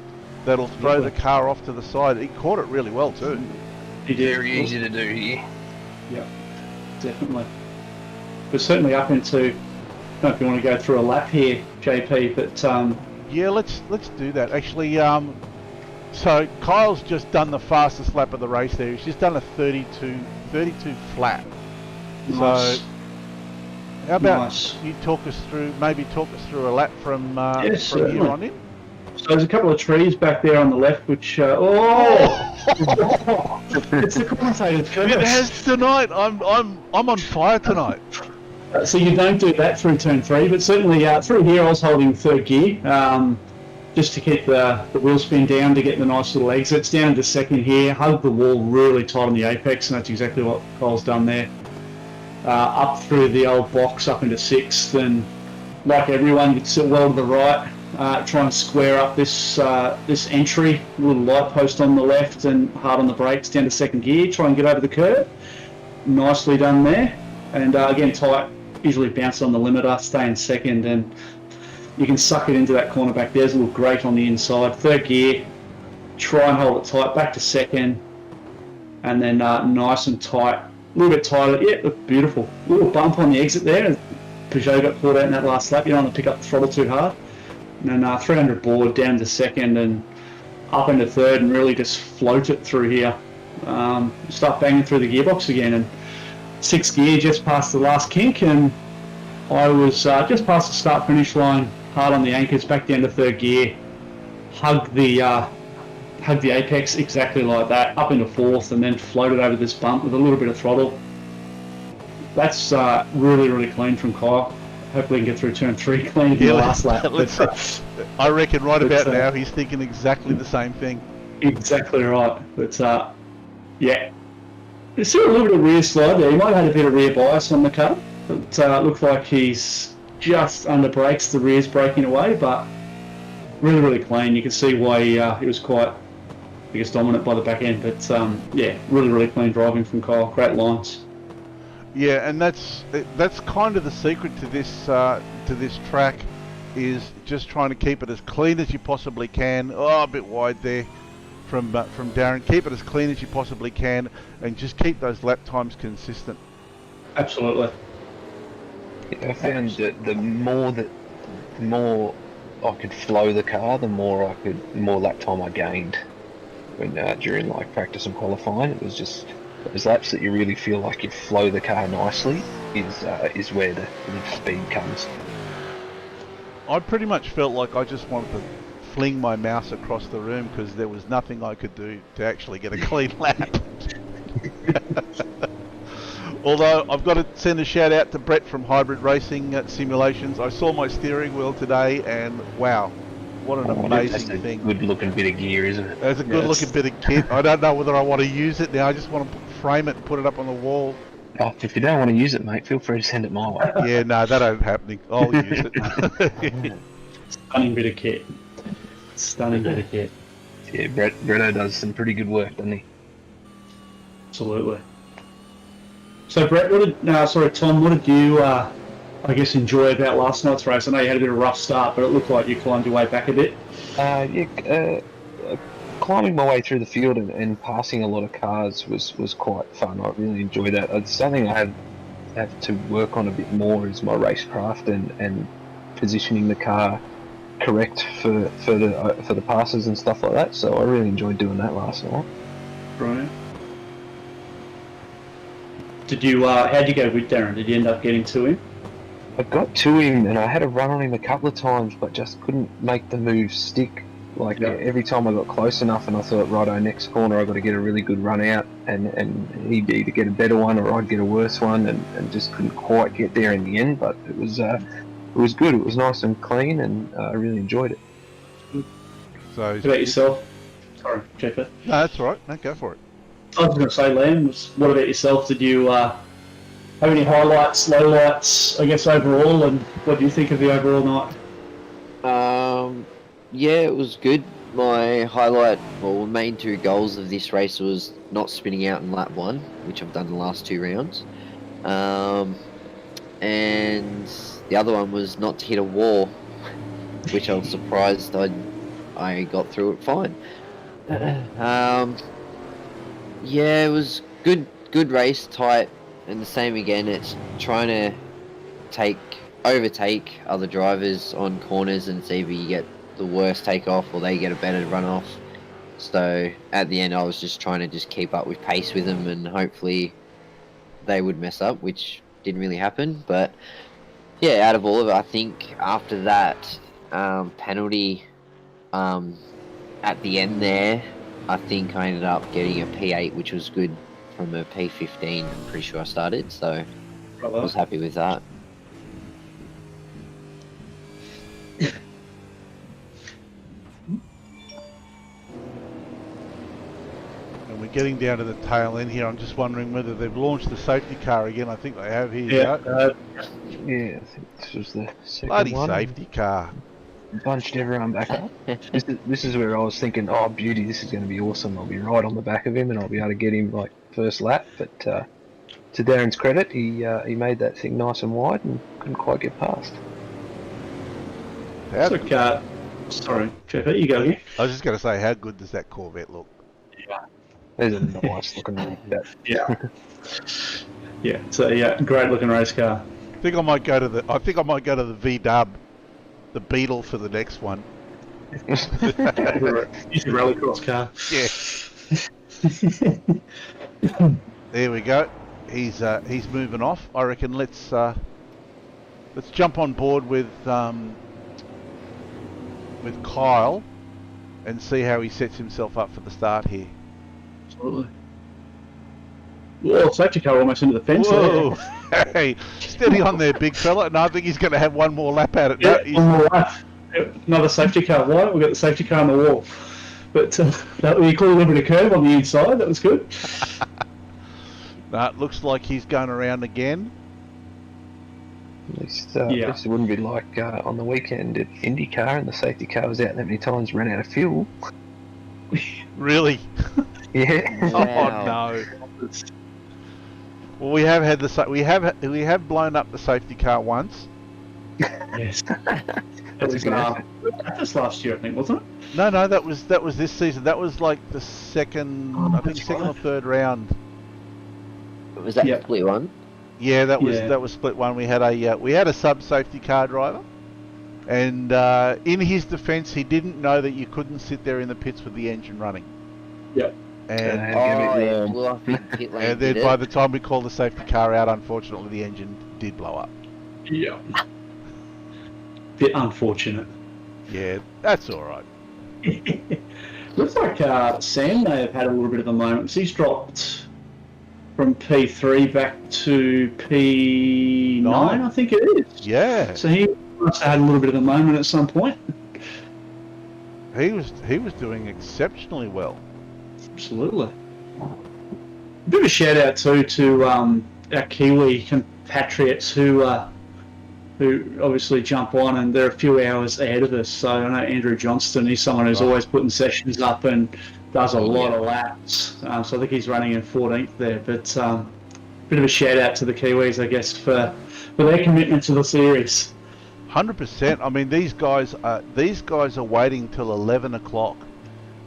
Speaker 1: That'll throw the car off to the side. He caught it really well too.
Speaker 2: He did.
Speaker 4: Very easy to do here.
Speaker 2: Yeah, definitely. But certainly up into. I don't know if you want to go through a lap here, JP, but
Speaker 1: yeah, let's do that. Actually, so Kyle's just done the fastest lap of the race there. He's just done a 32 flat.
Speaker 2: nice.
Speaker 1: So how about
Speaker 2: Nice.
Speaker 1: you talk us through a lap from
Speaker 2: Yes,
Speaker 1: from here
Speaker 2: certainly.
Speaker 1: on in?
Speaker 2: So there's a couple of trees back there on the left, which it's the commentator's curse.
Speaker 1: It has tonight. I'm on fire tonight.
Speaker 2: So you don't do that through turn 3, but certainly through here I was holding third gear just to keep the wheel spin down to get the nice little exits. Down into second here, hug the wall really tight on the apex, and that's exactly what Cole's done there. Up through the old box up into sixth, and like everyone, you sit well to the right. Try and square up this entry, little light post on the left and hard on the brakes down to second gear. Try and get over the curve. Nicely done there. And again, tight, easily bounce on the limiter, stay in second, and you can suck it into that corner back there. There's a little grate on the inside. Third gear, try and hold it tight, back to second, and then nice and tight, a little bit tighter. Yeah, look beautiful. Little bump on the exit there. Peugeot got caught out in that last lap. You don't want to pick up the throttle too hard. And then 300 board down to second and up into third, and really just float it through here. Start banging through the gearbox again, and sixth gear just past the last kink, and I was just past the start finish line, hard on the anchors, back down to third gear, hug the apex exactly like that, up into fourth, and then floated over this bump with a little bit of throttle. That's really, really clean from Kyle. Hopefully we can get through turn 3 clean in the last lap.
Speaker 1: I reckon right about now he's thinking exactly the same thing.
Speaker 2: Exactly right. But yeah, there's still a little bit of rear slide there. He might have had a bit of rear bias on the car. But looks like he's just under brakes. The rear's breaking away, but really, really clean. You can see why he was quite, I guess, dominant by the back end. But yeah, really, really clean driving from Kyle. Great lines.
Speaker 1: Yeah, and that's kind of the secret to this track, is just trying to keep it as clean as you possibly can. Oh, a bit wide there. from Darren. Keep it as clean as you possibly can, and just keep those lap times consistent.
Speaker 2: Absolutely.
Speaker 4: I found that the more I could flow the car, the more lap time I gained when during like practice and qualifying. It was just those laps that you really feel like you flow the car nicely is where the speed comes.
Speaker 1: I pretty much felt like I just wanted to fling my mouse across the room because there was nothing I could do to actually get a clean lap. Although I've got to send a shout out to Brett from Hybrid Racing Simulations. I saw my steering wheel today and wow, what an amazing thing.
Speaker 4: Good looking bit of gear, isn't it?
Speaker 1: It's a good looking bit of kit. I don't know whether I want to use it now. I just want to frame it and put it up on the wall.
Speaker 4: Oh, if you don't want to use it, mate, feel free to send it my way.
Speaker 1: Yeah, no, that ain't happening. I'll use it.
Speaker 2: Stunning bit of kit. Stunning bit of kit.
Speaker 4: Yeah, Bretto does some pretty good work, doesn't he?
Speaker 2: Absolutely. So Brett, Tom, what did you, I guess, enjoy about last night's race? I know you had a bit of a rough start, but it looked like you climbed your way back a bit.
Speaker 4: Climbing my way through the field and passing a lot of cars was quite fun. I really enjoyed that. It's something I have to work on a bit more is my racecraft and positioning the car correct for the passes and stuff like that. So I really enjoyed doing that last night.
Speaker 2: Brilliant. Did you? How'd you go with Darren? Did you end up getting to him?
Speaker 4: I got to him and I had a run on him a couple of times, but just couldn't make the move stick. Like every time I got close enough, and I thought, righto, next corner I've got to get a really good run out, and he'd either get a better one or I'd get a worse one, and just couldn't quite get there in the end. But it was good. It was nice and clean, and I really enjoyed it.
Speaker 1: So,
Speaker 2: what about yourself? Sorry, Jeff.
Speaker 1: No, that's all right. No, go for it.
Speaker 2: I was going to say, Liam, what about yourself? Did you have any highlights, lowlights, I guess, overall, and what do you think of the overall night?
Speaker 3: Yeah, it was good. My highlight, or main two goals of this race was not spinning out in lap 1, which I've done the last 2 rounds. And the other one was not to hit a wall, which I was surprised I got through it fine. Yeah, it was good race, tight, and the same again. It's trying to overtake other drivers on corners, and see if you get the worst takeoff or they get a better run off. So at the end, I was just trying to just keep up with pace with them, and hopefully they would mess up, which didn't really happen. But yeah, out of all of it, I think after that penalty at the end there, I think I ended up getting a P8, which was good from a P15. I'm pretty sure I started, so I was happy with that.
Speaker 1: And we're getting down to the tail end here. I'm just wondering whether they've launched the safety car again. I think they have here.
Speaker 4: Yeah, I think this was the second
Speaker 1: bloody
Speaker 4: one.
Speaker 1: safety car.
Speaker 4: Bunched everyone back up. This is where I was thinking, oh beauty, this is going to be awesome. I'll be right on the back of him and I'll be able to get him like first lap. But to Darren's credit, he made that thing nice and wide and couldn't quite get past.
Speaker 2: Sorry, Trevor, you go here.
Speaker 1: I was just going to say, how good does that Corvette look?
Speaker 2: Yeah.
Speaker 4: There's a nice looking one.
Speaker 2: Yeah. Yeah, it's a great looking race car.
Speaker 1: I think I might go to the V-Dub, the Beetle, for the next one.
Speaker 2: It's a rallycross car.
Speaker 1: Yeah. There we go. He's moving off. I reckon let's jump on board with Kyle and see how he sets himself up for the start here.
Speaker 2: Absolutely. Well, safety car almost into the fence.
Speaker 1: Whoa! Hey, steady on there, big fella. No, I think he's going to have one more lap at it.
Speaker 2: Yeah,
Speaker 1: No,
Speaker 2: one more lap. Another safety car wide. We've got the safety car on the wall. But you call a little bit of curve on the inside. That was good.
Speaker 1: No, it looks like he's going around again.
Speaker 4: At least it wouldn't be like on the weekend at IndyCar and the safety car was out that many times, ran out of fuel.
Speaker 1: Really?
Speaker 4: Yeah.
Speaker 3: Wow.
Speaker 1: Oh no. Well, we have had we have blown up the safety car once.
Speaker 2: Yes. It was
Speaker 4: a good effort.
Speaker 2: Bathurst last year, I think, wasn't it?
Speaker 1: No, that was this season. That was like the second, I think
Speaker 2: that's
Speaker 1: second
Speaker 2: right.
Speaker 1: or third round.
Speaker 3: Was that
Speaker 2: Yep.
Speaker 3: split one?
Speaker 1: Yeah, that
Speaker 2: Yeah.
Speaker 1: was split one. We had a sub safety car driver, and in his defence, he didn't know that you couldn't sit there in the pits with the engine running.
Speaker 2: Yep.
Speaker 1: And
Speaker 4: Give it
Speaker 3: Yeah,
Speaker 4: warm.
Speaker 3: blew up in pit lane.
Speaker 1: and then
Speaker 3: did
Speaker 1: by
Speaker 3: it?
Speaker 1: the time we called the safety car out, unfortunately, the engine did blow up.
Speaker 2: Yeah. Bit unfortunate.
Speaker 1: Yeah, that's all right.
Speaker 2: Looks like Sam may have had a little bit of a moment. He's dropped from P3 back to P9,
Speaker 1: Nine.
Speaker 2: I think it is.
Speaker 1: Yeah,
Speaker 2: So he must have had a little bit of a moment at some point.
Speaker 1: he was doing exceptionally well.
Speaker 2: Absolutely. A bit of a shout out too to our Kiwi compatriots who obviously jump on, and they're a few hours ahead of us. So I know Andrew Johnston, he's someone who's
Speaker 1: Right.
Speaker 2: always putting sessions up and does a lot
Speaker 3: Yeah.
Speaker 2: of laps. So I think he's running in 14th there. But bit of a shout out to the Kiwis, I guess, for their commitment to the series.
Speaker 1: 100%. I mean, these guys are waiting till 11 o'clock.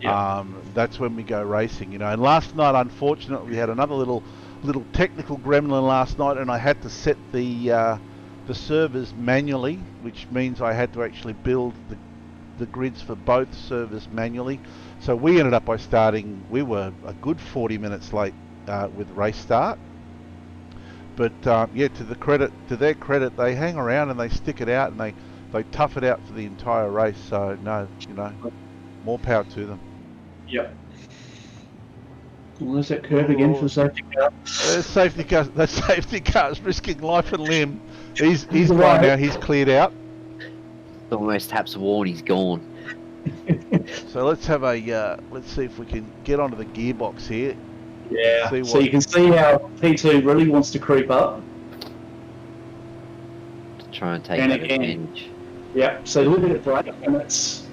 Speaker 2: Yeah.
Speaker 1: That's when we go racing, you know. And last night, unfortunately, we had another little technical gremlin last night, and I had to set the servers manually, which means I had to actually build the grids for both servers manually. So we ended up by starting. We were a good 40 minutes late with race start. But yeah, to their credit, they hang around and they stick it out, and they tough it out for the entire race. So no, you know, more power to them.
Speaker 2: Yep. Well, there's that curve again for the safety car.
Speaker 1: That safety car's risking life and limb. He's gone
Speaker 2: Right.
Speaker 1: now. He's cleared out.
Speaker 3: Almost taps the wall and he's gone.
Speaker 1: So let's have let's see if we can get onto the gearbox here.
Speaker 2: Yeah.
Speaker 1: See
Speaker 2: So
Speaker 1: what-
Speaker 2: you can see how P2 really wants to creep up.
Speaker 3: To try and take
Speaker 2: And
Speaker 3: that
Speaker 2: again.
Speaker 3: advantage.
Speaker 2: Yep. So look at it brake, and it's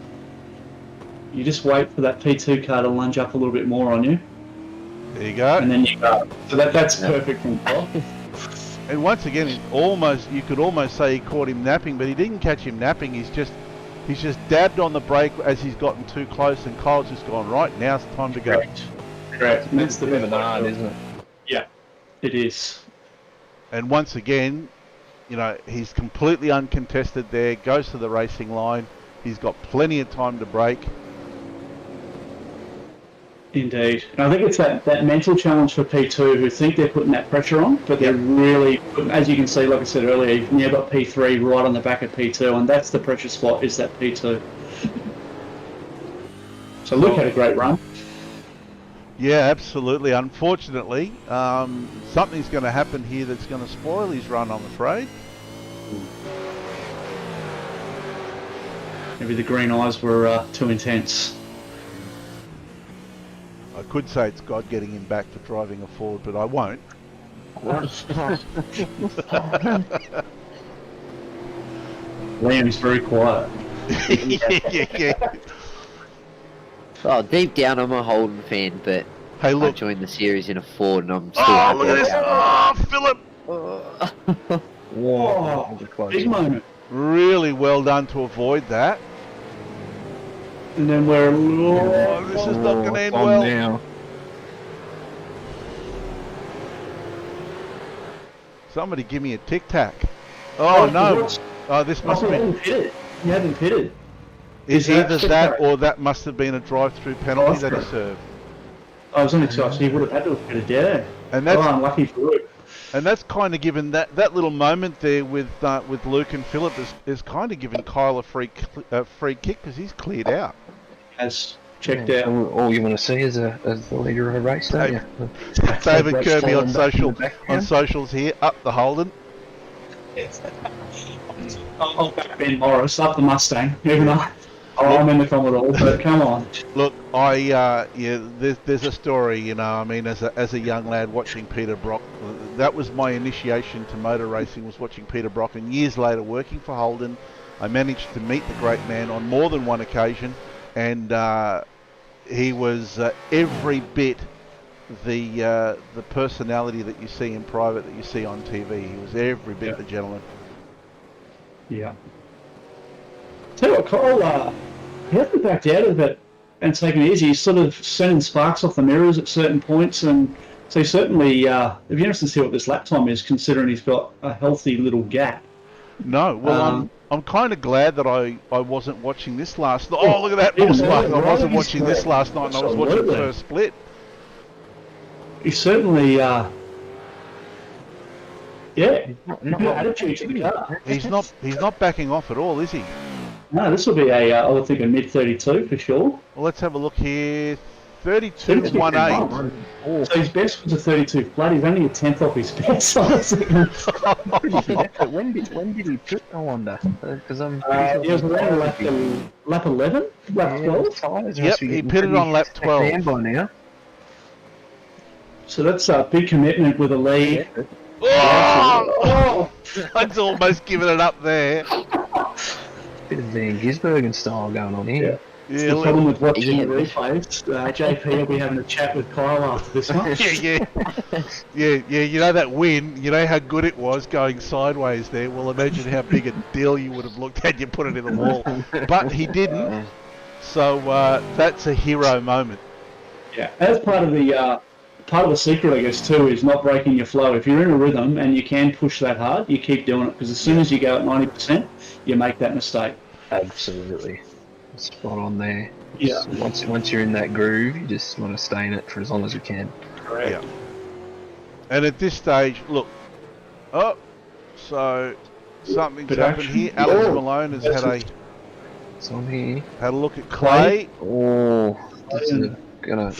Speaker 2: you just wait for that P2 car to lunge up a little bit more on you,
Speaker 1: There you go.
Speaker 2: and then you go. So that's
Speaker 3: Yeah.
Speaker 2: perfect control.
Speaker 1: And once again, you could almost say he caught him napping, but he didn't catch him napping. He's just dabbed on the brake as he's gotten too close, and Kyle's just gone, right, now's the time to go.
Speaker 2: Correct. And that's the
Speaker 4: Bit of an
Speaker 2: best
Speaker 4: art,
Speaker 2: way to
Speaker 4: isn't it?
Speaker 2: Yeah, it is.
Speaker 1: And once again, you know, he's completely uncontested there, goes to the racing line. He's got plenty of time to brake.
Speaker 2: Indeed. And I think it's that mental challenge for P2 who think they're putting that pressure on, but they're really, as you can see, like I said earlier, you've now got P3 right on the back of P2, and that's the pressure spot, is that P2. So Luke had a great run.
Speaker 1: Yeah, absolutely. Unfortunately, something's going to happen here that's going to spoil his run, I'm afraid.
Speaker 2: Maybe the green eyes were too intense.
Speaker 1: I could say it's God getting him back for driving a Ford, but I won't.
Speaker 2: Liam's very quiet.
Speaker 1: yeah.
Speaker 3: Oh, deep down I'm a Holden fan, but
Speaker 1: Hey,
Speaker 3: I
Speaker 1: look.
Speaker 3: joined the series in a Ford and I'm still
Speaker 1: Oh,
Speaker 3: happy
Speaker 1: look at this.
Speaker 3: about
Speaker 1: Oh, Philip.
Speaker 3: it.
Speaker 4: Whoa,
Speaker 2: Oh,
Speaker 4: close.
Speaker 2: big moment.
Speaker 1: Really well done to avoid that.
Speaker 2: And then we're...
Speaker 1: Oh, this is not going to end
Speaker 4: on
Speaker 1: well.
Speaker 4: now.
Speaker 1: Somebody give me a tic tac. Oh, no.
Speaker 2: what?
Speaker 1: Oh, this must
Speaker 2: You
Speaker 1: have
Speaker 2: haven't
Speaker 1: been.
Speaker 2: pitted. You haven't pitted.
Speaker 1: It's
Speaker 2: Is that
Speaker 1: either
Speaker 2: tic
Speaker 1: that
Speaker 2: tac?
Speaker 1: or that must have been a drive-through penalty that he
Speaker 2: Drive-through.
Speaker 1: served.
Speaker 2: I was only 2 hours, so he would have had to have pitted, yeah.
Speaker 1: And that's
Speaker 2: Oh, unlucky for Luke.
Speaker 1: And that's kind of given that little moment there with Luke and Philip is kind of given Kyle a free kick because he's cleared out.
Speaker 2: Has checked
Speaker 4: Yeah,
Speaker 2: out.
Speaker 4: so all you want to see is the leader of a race, don't you?
Speaker 1: David
Speaker 4: Brett
Speaker 1: Kirby on
Speaker 4: Sterling back in the background.
Speaker 1: socials here, up the Holden.
Speaker 2: I'll back Ben Morris up the Mustang, even though I'm in the Commodore, but come on.
Speaker 1: Look, there's a story, you know. I mean, as a young lad watching Peter Brock, that was my initiation to motor racing. Was watching Peter Brock, and years later, working for Holden, I managed to meet the great man on more than one occasion, and he was every bit the personality that you see in private that you see on TV. He was every bit
Speaker 2: Yeah.
Speaker 1: the gentleman.
Speaker 2: Yeah. Tell you what, Kyle, he hasn't backed out of it and taken it easy. He's sort of sending sparks off the mirrors at certain points, and so he certainly, it'd be interesting to see what this lap time is, considering he's got a healthy little gap.
Speaker 1: No, well, I'm kind of glad that I wasn't watching this last night. Oh, look at that Moss Buck. I wasn't watching this last night, and I was watching the first split.
Speaker 2: He's certainly, good attitude to the car.
Speaker 1: He's not backing off at all, is he?
Speaker 2: No, this will be I would think, a mid-32 for sure.
Speaker 1: Well, let's have a look here. 32.18.
Speaker 2: So his best was a 32 flat. He's only a tenth off his best.
Speaker 4: When did he put? I wonder. Because I'm.
Speaker 2: He was around lap 11, lap 12.
Speaker 1: Yep, he pitted on lap 12.
Speaker 4: By now.
Speaker 2: So that's a big commitment with a lead.
Speaker 1: Oh! I'd almost given it up there.
Speaker 4: Bit of Van Gisbergen style going on here.
Speaker 2: Yeah, the problem with watching the replays. JP will be having a chat with Kyle after this one.
Speaker 1: Yeah. You know that win. You know how good it was going sideways there. Well, imagine how big a deal you would have looked had you put it in the wall. But he didn't. So that's a hero moment.
Speaker 2: Yeah, as part of the secret, I guess, too, is not breaking your flow. If you're in a rhythm and you can push that hard, you keep doing it, because as soon as you go at 90%, you make that mistake.
Speaker 4: Absolutely. Spot on there.
Speaker 2: Yeah.
Speaker 4: Once you're in that groove, you just want to stay in it for as long as you can.
Speaker 2: Correct.
Speaker 1: Yeah. And at this stage, look. Oh, so something's happened here. Alex Malone has had a look at Clay.
Speaker 4: Oh, that's gonna.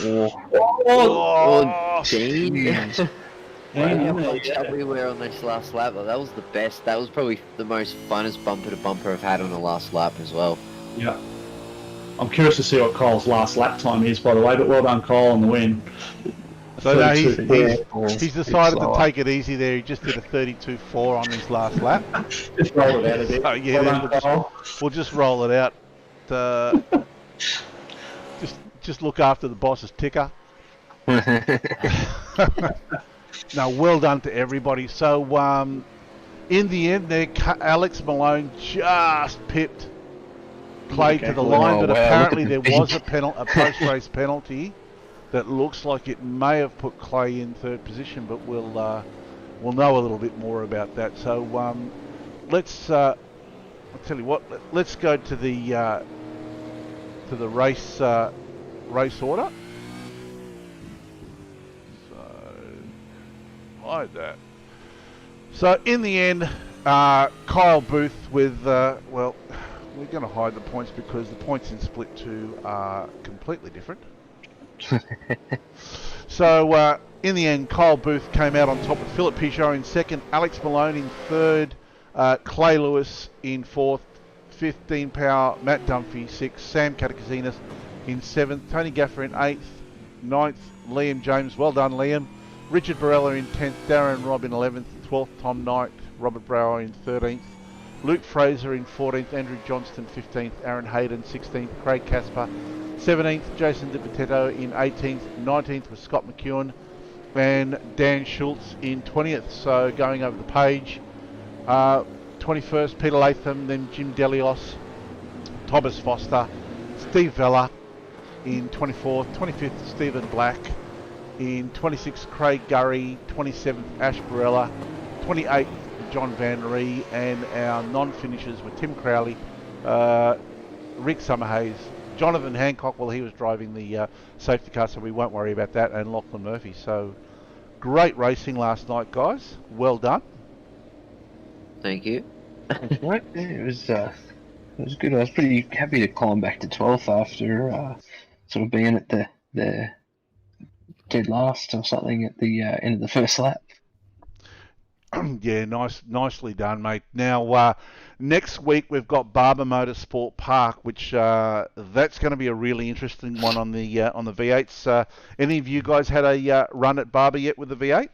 Speaker 3: Oh, Gene. How
Speaker 2: Yeah.
Speaker 3: up we were on this last lap. That was the best. That was probably the most funnest bumper to bumper I've had on the last lap as well.
Speaker 2: Yeah. I'm curious to see what Kyle's last lap time is, by the way, but well done, Kyle, on the win.
Speaker 1: So no, he's decided to take it easy there. He just did a 32.4 on his last lap.
Speaker 2: Just roll it out a bit.
Speaker 1: So, yeah,
Speaker 2: well done,
Speaker 1: we'll just roll it out. Just look after the boss's ticker. No, well done to everybody. So in the end there, Alex Malone just pipped Clay to the line, but apparently there was a post-race penalty that looks like it may have put Clay in third position, but we'll know a little bit more about that. So let's I'll tell you what, let's go to the race order. Like that. So in the end, Kyle Booth with well, we're going to hide the points because the points in Split 2 are completely different. So in the end, Kyle Booth came out on top with Philip Pichot in second, Alex Malone in third, Clay Lewis in fourth, 15 Power, Matt Dunphy sixth, Sam Katakizinas in seventh, Tony Gaffer in eighth, ninth, Liam James, well done Liam, Richard Varela in 10th, Darren Robb in 11th, 12th, Tom Knight, Robert Brower in 13th, Luke Fraser in 14th, Andrew Johnston 15th, Aaron Hayden 16th, Craig Casper 17th, Jason DiPotetto in 18th, 19th was Scott McEwen, and Dan Schultz in 20th. So going over the page, 21st Peter Latham, then Jim Delios, Thomas Foster, Steve Vella in 24th, 25th Stephen Black, in 26th Craig Gurry, 27th Ash Barella, 28th John Van Ree, and our non-finishers were Tim Crowley, Rick Summerhays, Jonathan Hancock, well he was driving the safety car so we won't worry about that, and Lachlan Murphy. So great racing last night guys, well done.
Speaker 3: Thank you.
Speaker 4: That's right. Yeah, it was good. I was pretty happy to climb back to 12th after sort of being at the dead last or something at the end of the first lap.
Speaker 1: Yeah, nicely done, mate. Now, next week we've got Barber Motorsport Park, which that's going to be a really interesting one on the V8s. Any of you guys had a run at Barber yet with the V8?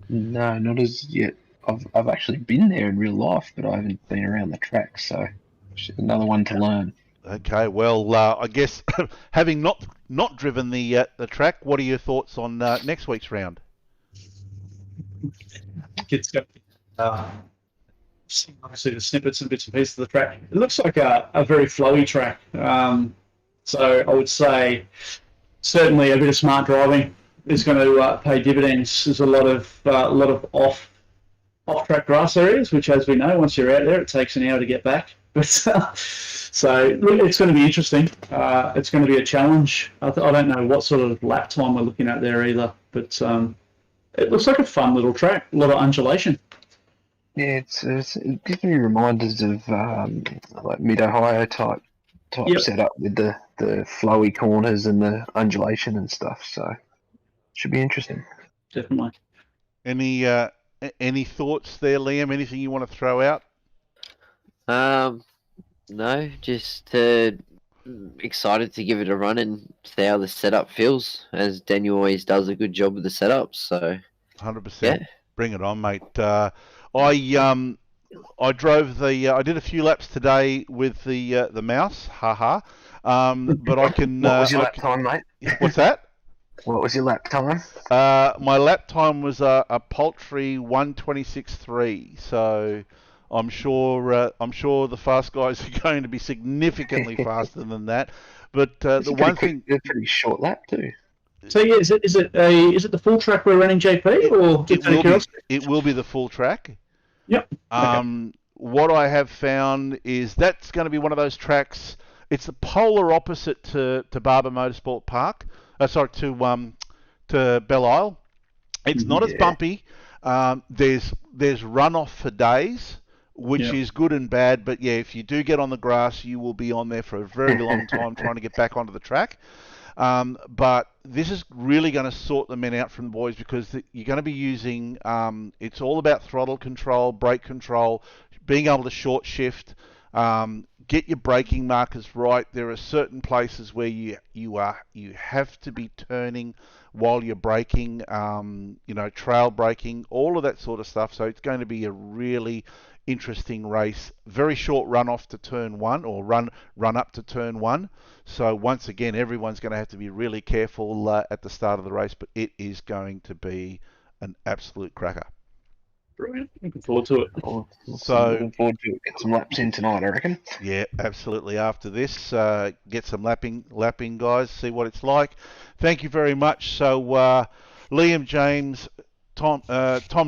Speaker 4: No, not as yet. I've actually been there in real life, but I haven't been around the track, so it's another one to learn.
Speaker 1: Okay, well, I guess having not driven the track, what are your thoughts on next week's round?
Speaker 2: It's going to obviously the snippets and bits and pieces of the track. It looks like a very flowy track. So I would say certainly a bit of smart driving is going to pay dividends. There's a lot of off-track grass areas, which, as we know, once you're out there, it takes an hour to get back. But so it's going to be interesting. It's going to be a challenge. I don't know what sort of lap time we're looking at there either, but it looks like a fun little track. A lot of undulation.
Speaker 4: Yeah, it gives me reminders of like Mid-Ohio type
Speaker 2: Yep.
Speaker 4: setup with the flowy corners and the undulation and stuff. So should be interesting.
Speaker 2: Definitely.
Speaker 1: Any thoughts there, Liam? Anything you want to throw out?
Speaker 3: No, just excited to give it a run and see how the setup feels, as Daniel always does a good job with the setups. So
Speaker 1: 100%.
Speaker 3: Yeah.
Speaker 1: Bring it on, mate. I drove I did a few laps today with the mouse, haha. But I can.
Speaker 4: What was your lap time, mate?
Speaker 1: What's that?
Speaker 4: What was your lap time?
Speaker 1: My lap time was a paltry 1:26.3. So I'm sure the fast guys are going to be significantly faster than that. But the one thing,
Speaker 4: a pretty short lap too.
Speaker 2: So yeah, is it the full track we're running, JP, or
Speaker 1: it will be the full track.
Speaker 2: Yep.
Speaker 1: What I have found is that's going to be one of those tracks. It's the polar opposite to Barber Motorsport Park. To Belle Isle. It's not as bumpy. There's runoff for days, which is good and bad. But yeah, if you do get on the grass, you will be on there for a very long time trying to get back onto the track. But this is really going to sort the men out from the boys, because you're going to be using, it's all about throttle control, brake control, being able to short shift, get your braking markers right. There are certain places where you have to be turning while you're braking, trail braking, all of that sort of stuff. So it's going to be a really interesting race. Very short run off to turn one, or run up to turn one. So once again, everyone's going to have to be really careful at the start of the race, but it is going to be an absolute cracker.
Speaker 2: Brilliant. Looking forward to it.
Speaker 4: Looking forward to it. Get some laps in tonight, I reckon.
Speaker 1: Yeah, absolutely. After this, get some lapping, guys. See what it's like. Thank you very much. So, Liam James, Tom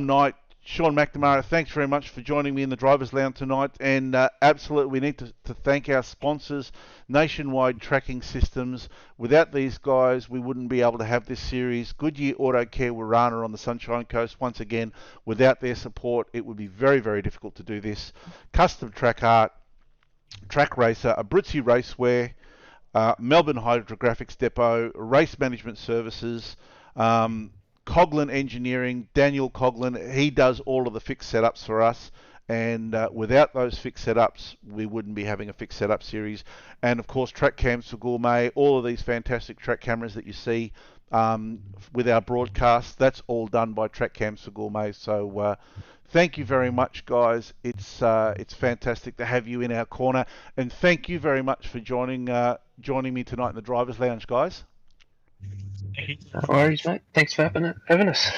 Speaker 1: Knight, Sean McNamara, thanks very much for joining me in the Drivers' Lounge tonight. And absolutely, we need to thank our sponsors, Nationwide Tracking Systems. Without these guys, we wouldn't be able to have this series. Goodyear Auto Care Warana on the Sunshine Coast. Once again, without their support, it would be very, very difficult to do this. Kustom Track Art, Track Racer, Abruzzi Raceware, Melbourne Hydrographics Depot, Race Management Services, Coughlin Engineering, Daniel Coughlin, he does all of the fixed setups for us, and without those fixed setups, we wouldn't be having a fixed setup series. And of course, Track Cams for Gourmet, all of these fantastic track cameras that you see with our broadcast, that's all done by Track Cams for Gourmet. So thank you very much, guys. It's fantastic to have you in our corner, and thank you very much for joining me tonight in the Drivers' Lounge, guys.
Speaker 4: No worries, mate. Thanks for having us.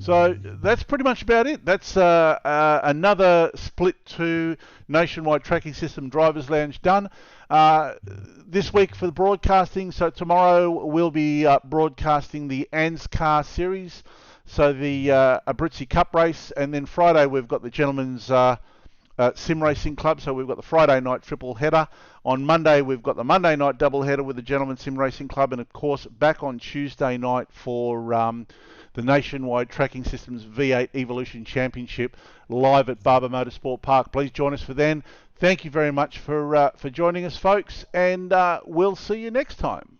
Speaker 1: So that's pretty much about it. That's another Split 2 Nationwide Tracking System Drivers' Lounge done. This week for the broadcasting, so tomorrow we'll be broadcasting the ANSCAR series, so the Abruzzi Cup race, and then Friday we've got the Gentlemen's Sim Racing Club, so we've got the Friday night triple header. On Monday we've got the Monday night double header with the Gentlemen's Sim Racing Club, and of course back on Tuesday night for the Nationwide Tracking Systems V8 Evolution Championship live at Barber Motorsport Park. Please join us for then. Thank you very much for joining us, folks, and we'll see you next time.